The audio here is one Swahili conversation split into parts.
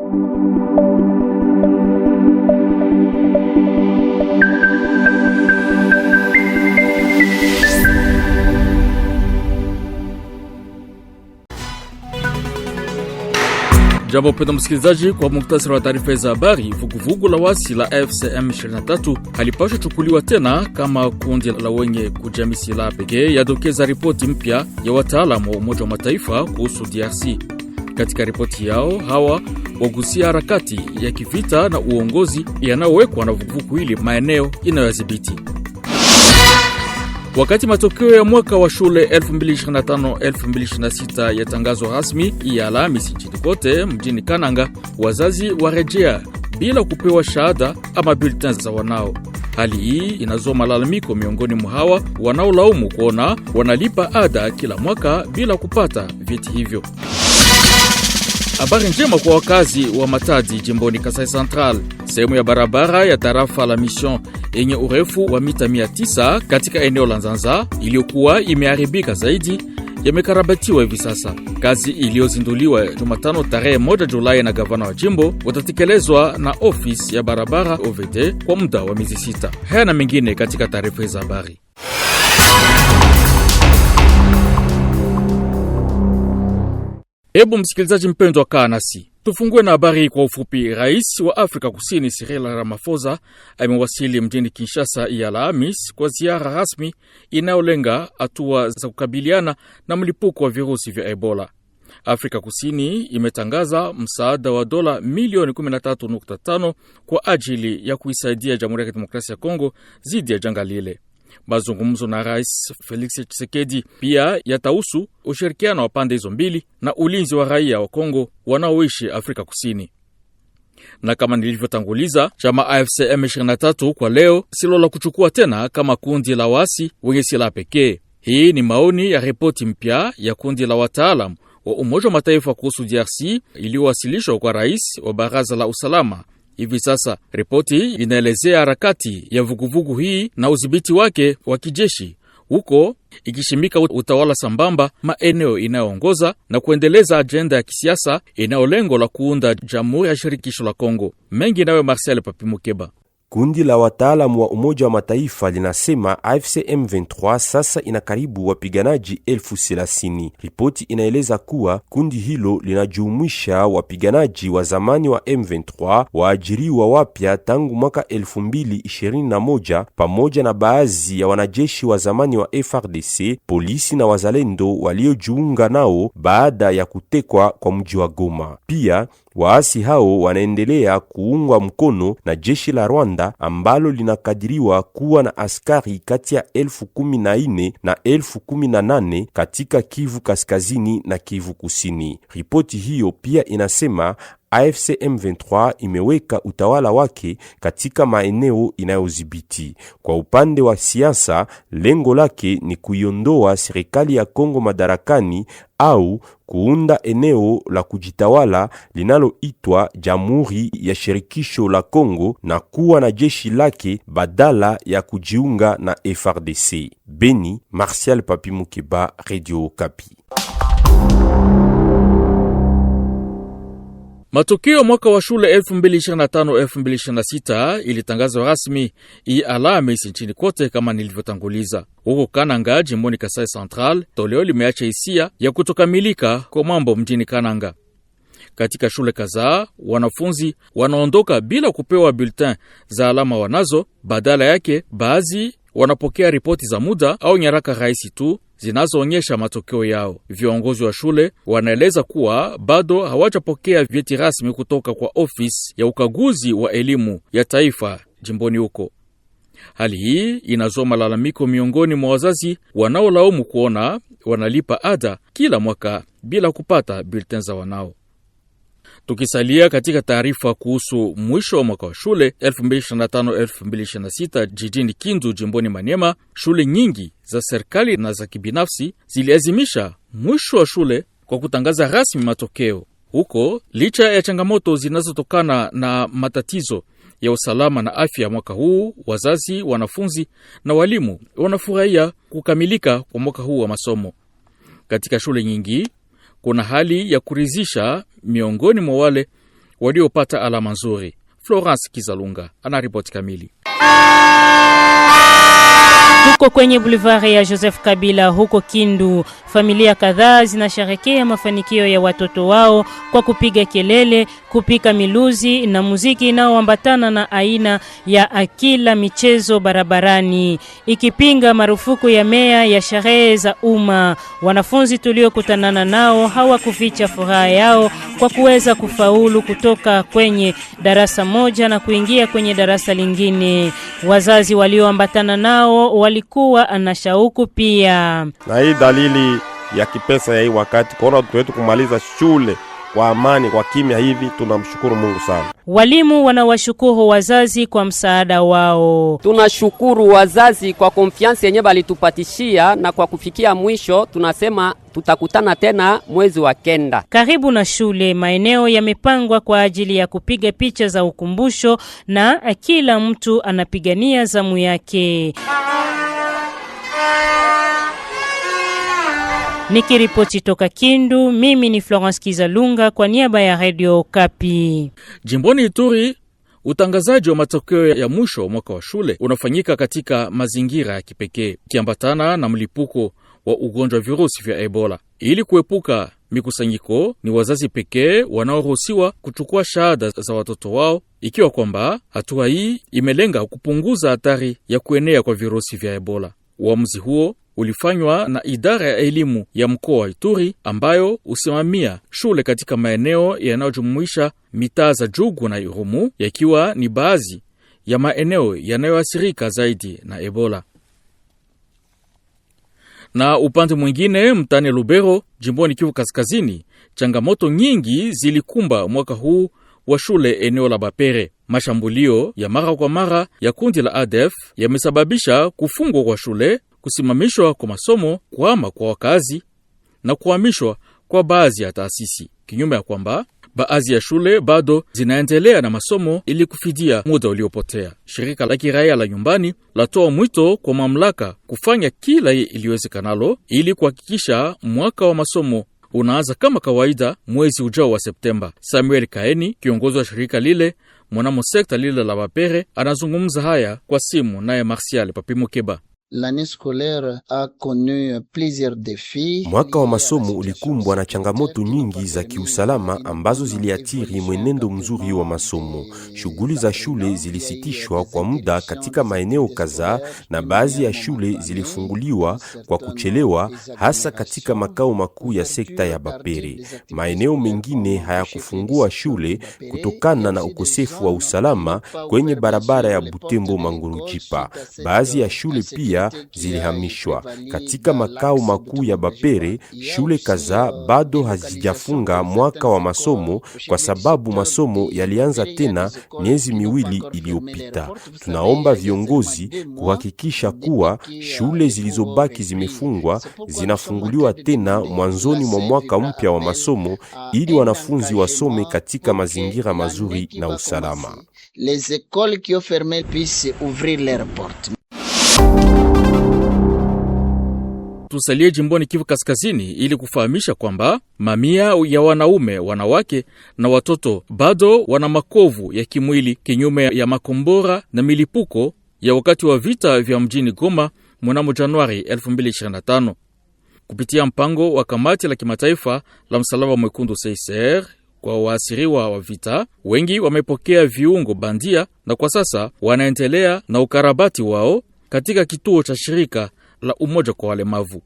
Jambo mpendwa msikilizaji, kwa muktasari wa taarifa za habari, vuguvugu la wasi la FCM 23 halipaswa chukuliwa tena kama kundi la wenye kujamii silaha pekee, yadokeza ripoti mpya ya wataalamu wa Umoja wa Mataifa kuhusu DRC. Katika ripoti yao, hawa wagusia harakati ya kivita na uongozi yanayowekwa na vuguvugu hili maeneo inayodhibiti. Wakati matokeo ya mwaka wa shule 2025-2026 yatangazwa rasmi ya Alhamisi nchini kote mjini Kananga, wazazi warejea bila kupewa shahada ama bulletin za wanao. Hali hii inazua malalamiko miongoni mwa hawa wanaolaumu kuona wanalipa ada kila mwaka bila kupata vyeti hivyo. Habari njema kwa wakazi wa Matadi jimboni Kasai Central. Sehemu ya barabara ya tarafa la Mission yenye urefu wa mita 900 katika eneo la Nzanza iliyokuwa imeharibika zaidi yamekarabatiwa hivi sasa. Kazi iliyozinduliwa Jumatano tarehe 1 Julai na gavana wa jimbo utatekelezwa na ofisi ya barabara OVD kwa muda wa miezi 6. Haya na mengine katika taarifa za habari. Hebu msikilizaji mpendwa, kaa nasi. Tufungue na habari kwa ufupi. Rais wa Afrika Kusini Cyril Ramaphosa amewasili mjini Kinshasa ya Alhamisi kwa ziara rasmi inayolenga hatua za kukabiliana na mlipuko wa virusi vya Ebola. Afrika Kusini imetangaza msaada wa dola milioni 13.5 kwa ajili ya kuisaidia Jamhuri ya Kidemokrasia ya Kongo dhidi ya janga lile. Mazungumzo na Rais Felix Tshisekedi pia yatahusu ushirikiano wa pande hizo mbili na ulinzi wa raia wa Kongo wanaoishi Afrika Kusini. Na kama nilivyotanguliza, chama AFC M23 kwa leo silo la kuchukua tena kama kundi la wasi wenye silaha pekee. Hii ni maoni ya ripoti mpya ya kundi la wataalamu wa Umoja wa Mataifa kuhusu DRC iliyowasilishwa kwa rais wa Baraza la Usalama. Hivi sasa ripoti inaelezea harakati ya vuguvugu hii na udhibiti wake wa kijeshi huko, ikishimika utawala sambamba maeneo inayoongoza na kuendeleza ajenda ya kisiasa inayolengo la kuunda Jamhuri ya Shirikisho la Kongo. Mengi nawe Marcel Papi Mukeba. Kundi la wataalamu wa Umoja wa Mataifa linasema AFC M23 sasa ina karibu wapiganaji 30,000. Ripoti inaeleza kuwa kundi hilo linajumuisha wapiganaji wa zamani wa M23 waajiriwa wapya tangu mwaka 2021 pamoja na baadhi ya wanajeshi wa zamani wa FARDC, polisi na wazalendo waliojiunga nao baada ya kutekwa kwa mji wa Goma. Pia waasi hao wanaendelea kuungwa mkono na jeshi la Rwanda ambalo linakadiriwa kuwa na askari kati ya 14,000 na 18,000 katika Kivu Kaskazini na Kivu Kusini. Ripoti hiyo pia inasema AFC M23 imeweka utawala wake katika maeneo inayodhibiti. Kwa upande wa siasa, lengo lake ni kuiondoa serikali ya Kongo madarakani au kuunda eneo la kujitawala linaloitwa Jamhuri ya Shirikisho la Kongo na kuwa na jeshi lake badala ya kujiunga na FARDC. Beni, Martial Papi Mukeba, Radio Okapi. Matokeo mwaka wa shule 2025-2026 ilitangazwa rasmi hii Alhamisi nchini kote kama nilivyotanguliza. Huko Kananga, jimboni Kasai Central, toleo limeacha hisia ya kutokamilika kwa mambo mjini Kananga. Katika shule kadhaa, wanafunzi wanaondoka bila kupewa bulletin za alama wanazo, badala yake baadhi wanapokea ripoti za muda au nyaraka rahisi tu zinazoonyesha matokeo yao. Viongozi wa shule wanaeleza kuwa bado hawajapokea vyeti rasmi kutoka kwa ofisi ya ukaguzi wa elimu ya taifa jimboni huko. Hali hii inazua malalamiko miongoni mwa wazazi wanaolaumu kuona wanalipa ada kila mwaka bila kupata bulletin za wanao. Tukisalia katika taarifa kuhusu mwisho wa mwaka wa shule 2025-2026 jijini Kindu jimboni Maniema, shule nyingi za serikali na za kibinafsi ziliazimisha mwisho wa shule kwa kutangaza rasmi matokeo. Huko, licha ya changamoto zinazotokana na matatizo ya usalama na afya mwaka huu, wazazi, wanafunzi na walimu wanafurahia kukamilika kwa mwaka huu wa masomo. Katika shule nyingi kuna hali ya kuridhisha miongoni mwa wale waliopata alama nzuri. Florence Kizalunga anaripoti kamili. Tuko kwenye boulevard ya Joseph Kabila huko Kindu. Familia kadhaa zinasherehekea mafanikio ya watoto wao kwa kupiga kelele, kupika miluzi na muziki inaoambatana na aina ya akila michezo barabarani, ikipinga marufuku ya meya ya sherehe za umma. Wanafunzi tuliokutanana nao hawakuficha furaha yao kwa kuweza kufaulu kutoka kwenye darasa moja na kuingia kwenye darasa lingine. Wazazi walioambatana nao walikuwa anashauku pia. Na hii dalili ya kipesa ya hii wakati kuona watoto wetu kumaliza shule kwa amani, kwa kimya hivi, tunamshukuru Mungu sana. Walimu wanawashukuru wazazi kwa msaada wao. Tunashukuru wazazi kwa confiance yenye balitupatishia, na kwa kufikia mwisho tunasema tutakutana tena mwezi wa kenda. Karibu na shule, maeneo yamepangwa kwa ajili ya kupiga picha za ukumbusho na kila mtu anapigania zamu yake. Nikiripoti toka Kindu, mimi ni Florence Kizalunga kwa niaba ya Radio Okapi. Jimboni Ituri, utangazaji wa matokeo ya mwisho mwaka wa shule unafanyika katika mazingira ya kipekee, kiambatana na mlipuko wa ugonjwa virusi vya Ebola. Ili kuepuka mikusanyiko, ni wazazi pekee wanaoruhusiwa kuchukua shahada za watoto wao, ikiwa kwamba hatua hii imelenga kupunguza hatari ya kuenea kwa virusi vya Ebola. Uamuzi huo ulifanywa na idara ya elimu ya mkoa wa Ituri, ambayo usimamia shule katika maeneo yanayojumuisha mitaa za Jugu na Irumu, yakiwa ni baadhi ya maeneo yanayoathirika zaidi na Ebola. Na upande mwingine, mtani Lubero, jimboni Kivu Kaskazini, changamoto nyingi zilikumba mwaka huu wa shule eneo la Bapere. Mashambulio ya mara kwa mara ya kundi la ADF yamesababisha kufungwa kwa shule, kusimamishwa kwa masomo, kuhama kwa wakazi na kuhamishwa kwa baadhi ya taasisi. Kinyume ya kwamba baadhi ya shule bado zinaendelea na masomo ili kufidia muda uliopotea. Shirika la kiraia la nyumbani latoa mwito kwa mamlaka kufanya kila iliyowezekanalo ili kuhakikisha mwaka wa masomo unaanza kama kawaida mwezi ujao wa Septemba. Samuel Kaeni, kiongozi wa shirika lile mwanamo sekta lile la Bapere, anazungumza haya kwa simu naye Martial Papimokeba. L'année scolaire a connu plusieurs défis. Mwaka wa masomo ulikumbwa na changamoto nyingi za kiusalama ambazo ziliathiri mwenendo mzuri wa masomo. Shughuli za shule zilisitishwa kwa muda katika maeneo kadhaa na baadhi ya shule zilifunguliwa kwa kuchelewa, hasa katika makao makuu ya sekta ya Bapere. Maeneo mengine hayakufungua shule kutokana na ukosefu wa usalama kwenye barabara ya Butembo Mangurujipa. Baadhi ya shule pia zilihamishwa. Katika makao makuu ya Bapere, shule kadhaa bado hazijafunga mwaka wa masomo kwa sababu masomo yalianza tena miezi miwili iliyopita. Tunaomba viongozi kuhakikisha kuwa shule zilizobaki zimefungwa zinafunguliwa tena mwanzoni mwa mwaka mpya wa masomo ili wanafunzi wasome katika mazingira mazuri na usalama. Les écoles qui ont fermé puissent ouvrir leurs portes. Tusalie jimboni Kivu Kaskazini ili kufahamisha kwamba mamia ya wanaume, wanawake na watoto bado wana makovu ya kimwili kinyume ya makombora na milipuko ya wakati wa vita vya mjini Goma mnamo Januari 2025. Kupitia mpango wa kamati la kimataifa la msalaba mwekundu CICR kwa waasiriwa wa vita, wengi wamepokea viungo bandia na kwa sasa wanaendelea na ukarabati wao katika kituo cha shirika la umoja kwa walemavu.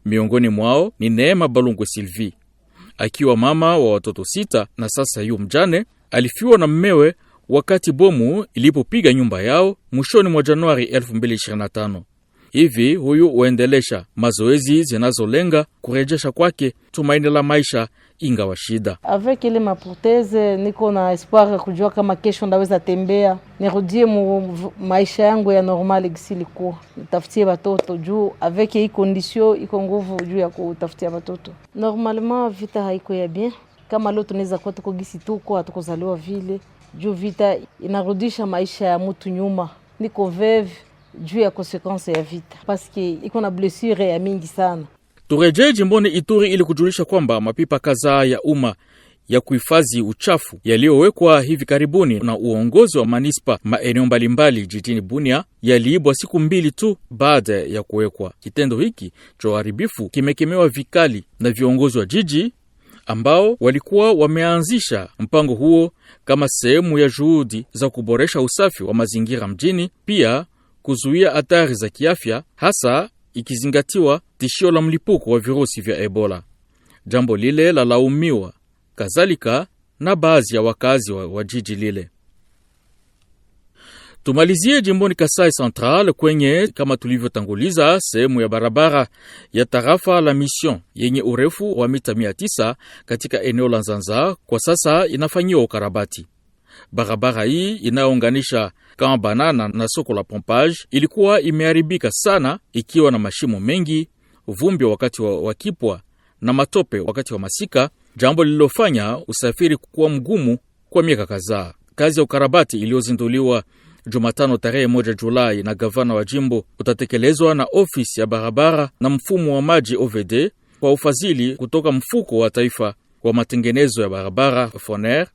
Miongoni mwao ni Neema Balungwe Sylvie, akiwa mama wa watoto 6 na sasa yu mjane. Alifiwa na mmewe wakati bomu ilipopiga nyumba yao mwishoni mwa Januari 2025. Hivi huyu huendelesha mazoezi zinazolenga kurejesha kwake tumaini la maisha ingawa shida. Avec ile maproteze niko na espoir kujua kama kesho ndaweza tembea, nirudie maisha yangu ya normal gisilikuwa. Nitafutie watoto juu avec hii condition iko nguvu juu ya kutafutia watoto. Normalement vita haiko ya bien. Kama leo tunaweza kwa tuko gisi tuko hatukozaliwa vile. Juu vita inarudisha maisha ya mtu nyuma. Niko veve juu ya konsekansi ya vita paske iko na blessure ya mingi sana. Turejee jimboni Ituri ili kujulisha kwamba mapipa kadhaa ya umma ya kuhifadhi uchafu yaliyowekwa hivi karibuni na uongozi wa manispa maeneo mbalimbali jijini Bunia yaliibwa siku 2 tu baada ya kuwekwa. Kitendo hiki cha uharibifu kimekemewa vikali na viongozi wa jiji ambao walikuwa wameanzisha mpango huo kama sehemu ya juhudi za kuboresha usafi wa mazingira mjini, pia kuzuia hatari za kiafya, hasa ikizingatiwa tishio la mlipuko wa virusi vya Ebola. Jambo lile la laumiwa kadhalika na baadhi ya wakazi wa jiji lile. Tumalizie jimboni Kasai Central kwenye, kama tulivyotanguliza, sehemu ya barabara ya tarafa la Mission yenye urefu wa mita 900 katika eneo la Nzanza kwa sasa inafanyiwa ukarabati. Barabara hii inayounganisha Camp Banana na soko la Pompage ilikuwa imeharibika sana, ikiwa na mashimo mengi, vumbi wakati wa kipwa na matope wakati wa masika, jambo lililofanya usafiri kuwa mgumu kwa miaka kadhaa. Kazi ya ukarabati iliyozinduliwa Jumatano tarehe 1 Julai na gavana wa jimbo utatekelezwa na ofisi ya barabara na mfumo wa maji OVD kwa ufadhili kutoka mfuko wa taifa wa matengenezo ya barabara FONER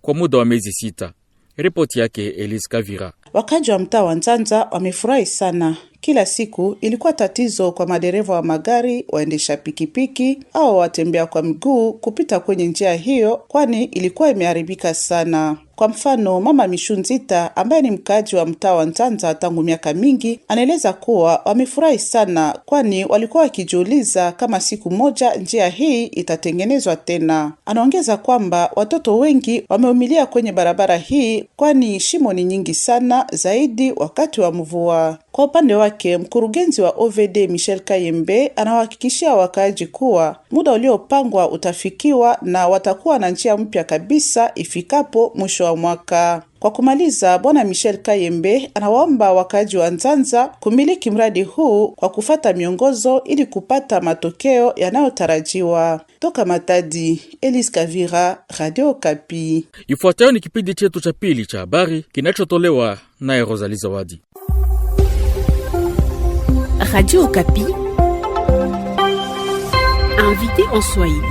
kwa muda wa miezi 6. Ripoti yake Elise Kavira. Wakaji wa mtaa wa Nzanza wamefurahi sana. Kila siku ilikuwa tatizo kwa madereva wa magari, waendesha pikipiki au watembea kwa miguu kupita kwenye njia hiyo, kwani ilikuwa imeharibika sana. Kwa mfano, Mama Mishunzita ambaye ni mkaji wa mtaa wa Nzanza tangu miaka mingi anaeleza kuwa wamefurahi sana, kwani walikuwa wakijiuliza kama siku moja njia hii itatengenezwa tena. Anaongeza kwamba watoto wengi wameumilia kwenye barabara hii, kwani shimo ni nyingi sana, zaidi wakati wa mvua. Kwa upande wake, mkurugenzi wa OVD Michel Kayembe anawahakikishia wakaaji kuwa muda uliopangwa utafikiwa na watakuwa na njia mpya kabisa ifikapo mwisho wa mwaka. Kwa kumaliza, Bwana Michel Kayembe anawaomba wakaaji wa Nzanza kumiliki mradi huu kwa kufata miongozo ili kupata matokeo yanayotarajiwa. Toka Matadi, Elise Kavira, Radio Okapi. Ifuatayo ni kipindi chetu cha pili cha habari kinachotolewa na Rosalie Zawadi. Radio Okapi. Invité en Swahili.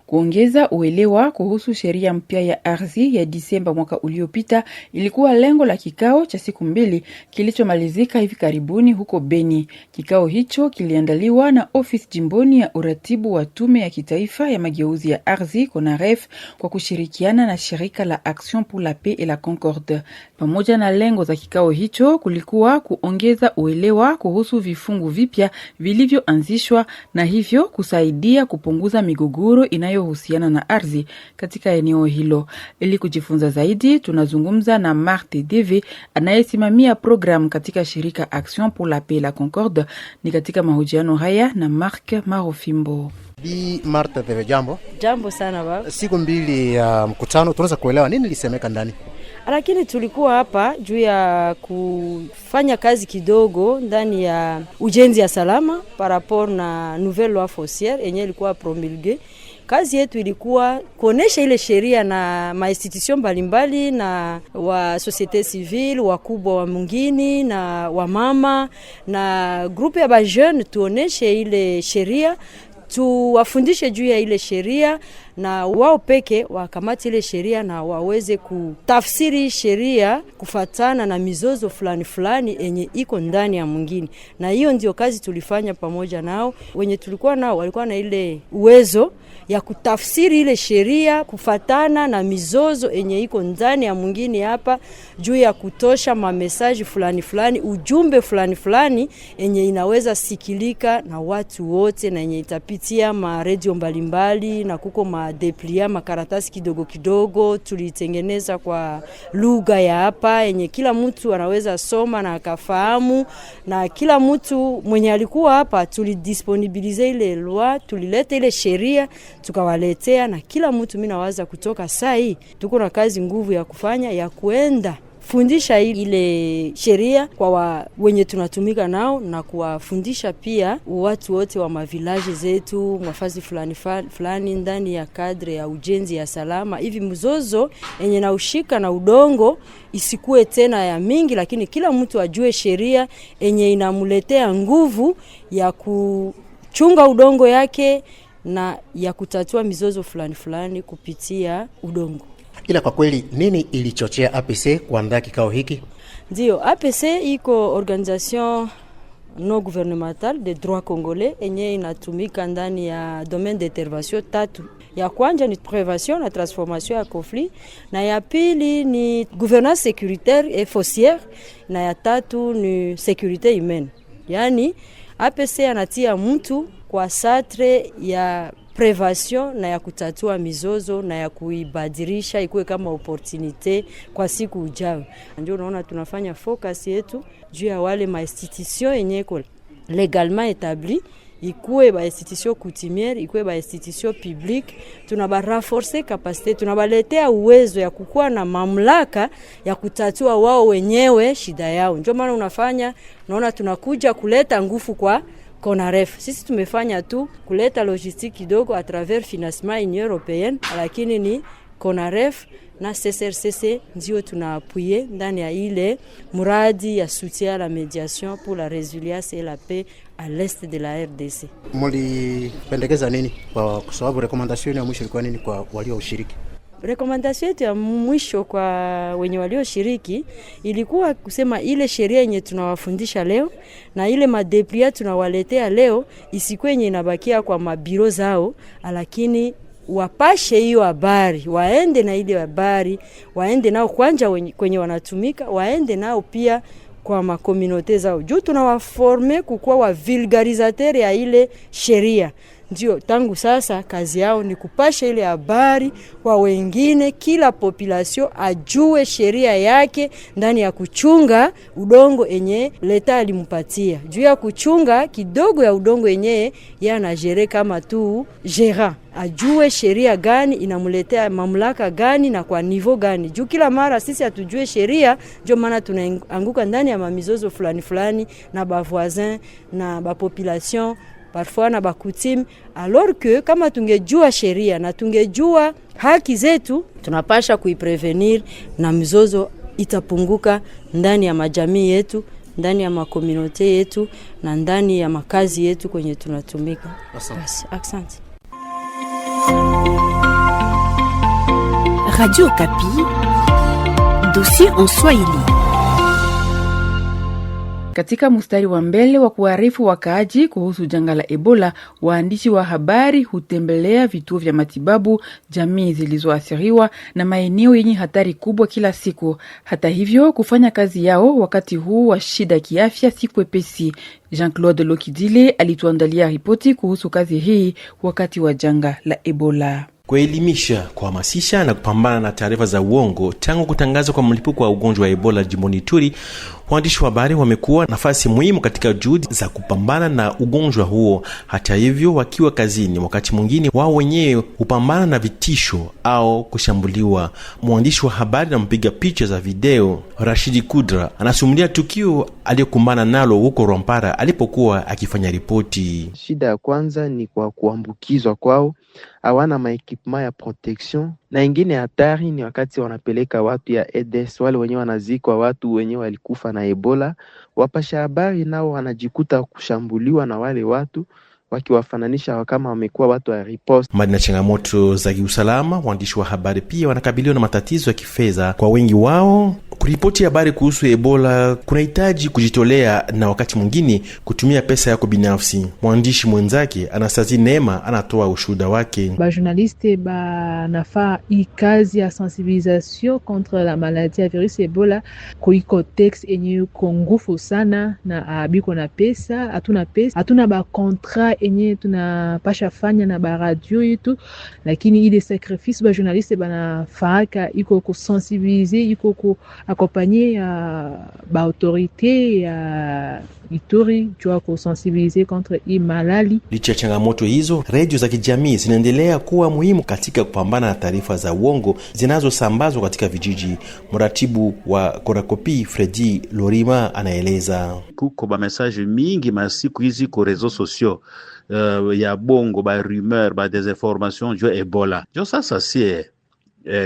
Kuongeza uelewa kuhusu sheria mpya ya ardhi ya Disemba mwaka uliopita ilikuwa lengo la kikao cha siku 2 kilichomalizika hivi karibuni huko Beni. Kikao hicho kiliandaliwa na ofisi jimboni ya uratibu wa tume ya kitaifa ya mageuzi ya ardhi CONAREF kwa kushirikiana na shirika la Action pour la Paix et la Concorde. Pamoja na lengo za kikao hicho kulikuwa kuongeza uelewa kuhusu vifungu vipya vilivyoanzishwa na hivyo kusaidia kupunguza migogoro inayohusiana na ardhi katika eneo hilo. Ili kujifunza zaidi, tunazungumza na Marthe Deve anayesimamia program katika shirika Action pour la Paix et la Concorde. Ni katika mahojiano haya na Mark Marofimbo. Bi Marthe Deve, jambo. Jambo sana baba. Siku 2 ya mkutano, tunaweza kuelewa nini lisemeka ndani? Lakini tulikuwa hapa juu ya kufanya kazi kidogo ndani ya ujenzi ya salama par rapport na nouvelle loi foncière yenye ilikuwa promulguée. Kazi yetu ilikuwa kuonesha ile sheria na mainstitution mbalimbali na wa societe civile, wakubwa wa mungini na wa mama na grupe ya ba jeune, tuoneshe ile sheria, tuwafundishe juu ya ile sheria na wao peke wakamati ile sheria na waweze kutafsiri sheria kufatana na mizozo fulani fulani enye iko ndani ya mwingine. Na hiyo ndio kazi tulifanya pamoja nao. Wenye tulikuwa nao walikuwa na ile uwezo ya kutafsiri ile sheria kufatana na mizozo enye iko ndani ya mwingine hapa, juu ya kutosha mamesaji fulani fulani, ujumbe fulani fulani enye inaweza sikilika na watu wote na enye itapitia ma radio mbalimbali na kuko madeplia makaratasi kidogo kidogo tulitengeneza kwa lugha ya hapa enye kila mtu anaweza soma na akafahamu, na kila mtu mwenye alikuwa hapa tulidisponibilize ile loi, tulileta ile sheria tukawaletea, na kila mtu mimi nawaza kutoka saa hii tuko na kazi nguvu ya kufanya ya kuenda fundisha ile sheria kwa wenye tunatumika nao na kuwafundisha pia watu wote wa mavilaje zetu mafazi fulani fulani ndani ya kadre ya ujenzi ya salama, hivi mzozo yenye na ushika na udongo isikue tena ya mingi, lakini kila mtu ajue sheria yenye inamuletea nguvu ya kuchunga udongo yake na ya kutatua mizozo fulani fulani kupitia udongo. Ila kwa kweli nini ilichochea APC kuandaa kikao hiki? Ndio, APC iko organisation non gouvernementale de droit congolais enye inatumika ndani ya domaine d'intervention tatu. Ya kwanza ni prévention na transformation ya conflit, na ya pili ni gouvernance sécuritaire et foncière, na ya tatu ni sécurité humaine. Yani APC anatia mtu kwa satre ya prévention na ya kutatua mizozo na ya kuibadilisha ikuwe kama opportunité kwa siku ujao. Ndio unaona tunafanya focus yetu juu ya wale ma institution yenye ko légalement établi, ikuwe ba institution coutumière, ikuwe ba institution publique, tunaba renforcer capacité, tunabaletea uwezo ya kukua na mamlaka ya kutatua wao wenyewe shida yao. Ndio maana unafanya naona tunakuja kuleta nguvu kwa CONAREF. Sisi tumefanya tu kuleta logistique kidogo à travers financement Union Européenne, lakini ni CONAREF na CSRCC ndio tunaapuye ndani ya ile muradi ya soutien à la médiation pour la résilience et la paix à l'est de la RDC. Mlipendekeza nini kwa sababu recommandation ya mwisho ilikuwa nini kwa walioshiriki? Recommandation yetu ya mwisho kwa wenye walioshiriki ilikuwa kusema ile sheria yenye tunawafundisha leo na ile madeplia tunawaletea leo isikuwe yenye inabakia kwa mabiro zao, lakini wapashe hiyo habari, waende na ile habari, waende nao kwanja kwenye wanatumika, waende nao pia kwa makomunote zao. Juu tunawaforme kukuwa wa vulgarisateur ya ile sheria. Ndio tangu sasa kazi yao ni kupasha ile habari kwa wengine, kila population ajue sheria yake ndani ya kuchunga udongo enye leta alimpatia. Juu ya kuchunga kidogo ya udongo enye yana jere kama tu gérant, ajue sheria gani inamuletea mamlaka gani na kwa niveau gani. Juu kila mara sisi hatujue sheria, ndio maana tunaanguka ndani ya mamizozo fulani fulani na ba voisin na ba population parfois na bakutim, alors que kama tungejua sheria na tungejua haki zetu, tunapasha kuiprevenir na mizozo itapunguka ndani ya majamii yetu, ndani ya makomunote yetu na ndani ya makazi yetu kwenye tunatumika. Asante. Radio Okapi, dossier en Swahili. Katika mstari wa mbele wa kuarifu wakaaji kuhusu janga la Ebola, waandishi wa habari hutembelea vituo vya matibabu, jamii zilizoathiriwa na maeneo yenye hatari kubwa kila siku. Hata hivyo, kufanya kazi yao wakati huu wa shida kiafya si kwepesi. Jean-Claude Lokidile alituandalia ripoti kuhusu kazi hii wakati wa janga la Ebola. Kuelimisha, kuhamasisha na kupambana na taarifa za uongo tangu kutangazwa kwa mlipuko wa ugonjwa wa Ebola jimboni Ituri, waandishi wa habari wamekuwa nafasi muhimu katika juhudi za kupambana na ugonjwa huo. Hata hivyo, wakiwa kazini, wakati mwingine wao wenyewe hupambana na vitisho au kushambuliwa. Mwandishi wa habari na mpiga picha za video Rashidi Kudra anasimulia tukio aliyokumbana nalo huko Rwampara alipokuwa akifanya ripoti. Shida ya kwanza ni kwa kuambukizwa kwao, hawana maekipema ya protection, na ingine hatari ni wakati wanapeleka watu ya EDS, wale wenyewe wanazikwa watu wenyewe walikufa na Ebola. Wapasha habari nao wanajikuta kushambuliwa na wale watu, wakiwafananisha kama wamekuwa watu wa riposte. Mbali na changamoto za kiusalama, waandishi wa habari pia wanakabiliwa na matatizo ya kifedha. Kwa wengi wao, kuripoti habari kuhusu Ebola kunahitaji kujitolea na wakati mwingine kutumia pesa yako binafsi. Mwandishi mwenzake Anastasie Neema anatoa ushuhuda wake. Ba journaliste nafaa hii kazi ya sensibilisation contre la maladie ya virus Ebola kuiko text enye kongufu sana na abiko na pesa, hatuna ba contrat enye tunapasha fanya na ba radio yetu, lakini ile sacrifice ba journaliste banafaka iko kusensibiliser, iko ku accompagner ba autorité ya Ituri jua kusensibiliser contre hii malali. Licha ya changamoto hizo, radio za kijamii zinaendelea kuwa muhimu katika kupambana na taarifa za uongo zinazosambazwa katika vijiji. Mratibu wa Korakopi Fredi Lorima anaeleza. Kuko ba message mingi masiku hizi kwa réseaux sociaux ya bongo, ba rumeur, ba désinformation jo Ebola. Jo sasa sie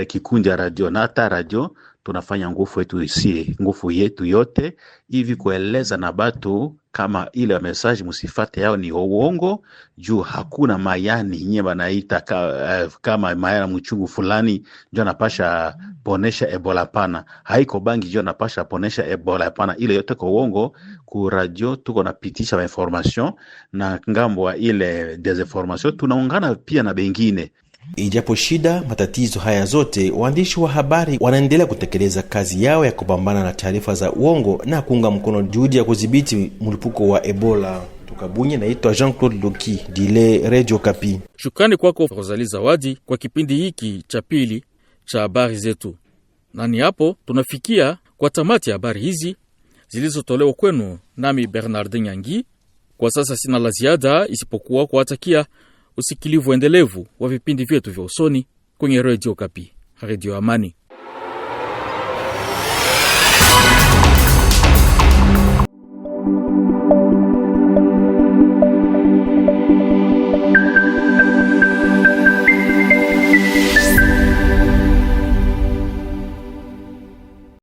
kikundi ya radio na hata radio tunafanya nguvu yetu yote hivi kueleza na batu kama ile message musifate yao ni uongo, juu hakuna mayani nye banaita kama mayana mchungu fulani ndio napasha ponesha Ebola pana. Haiko bangi ndio napasha ponesha Ebola pana. Ile yote kwa uongo. Ku radio tuko napitisha information na ngambo wa ile desinformation tunaungana pia na bengine. Ijapo shida matatizo haya zote, waandishi wa habari wanaendelea kutekeleza kazi yao ya kupambana na taarifa za uongo na kuunga mkono juhudi ya kudhibiti mlipuko wa Ebola. Tukabunye, naitwa Jean-Claude Loki, Dile Radio Kapi. Shukrani kwako Rosalie Zawadi kwa kipindi hiki cha pili cha habari zetu. Nani hapo tunafikia kwa tamati ya habari hizi zilizotolewa kwenu nami Bernard Nyangi. Kwa sasa sina la ziada isipokuwa kuwatakia usikilivu endelevu wa vipindi vyetu vya usoni kwenye Radio Kapi, Radio Amani.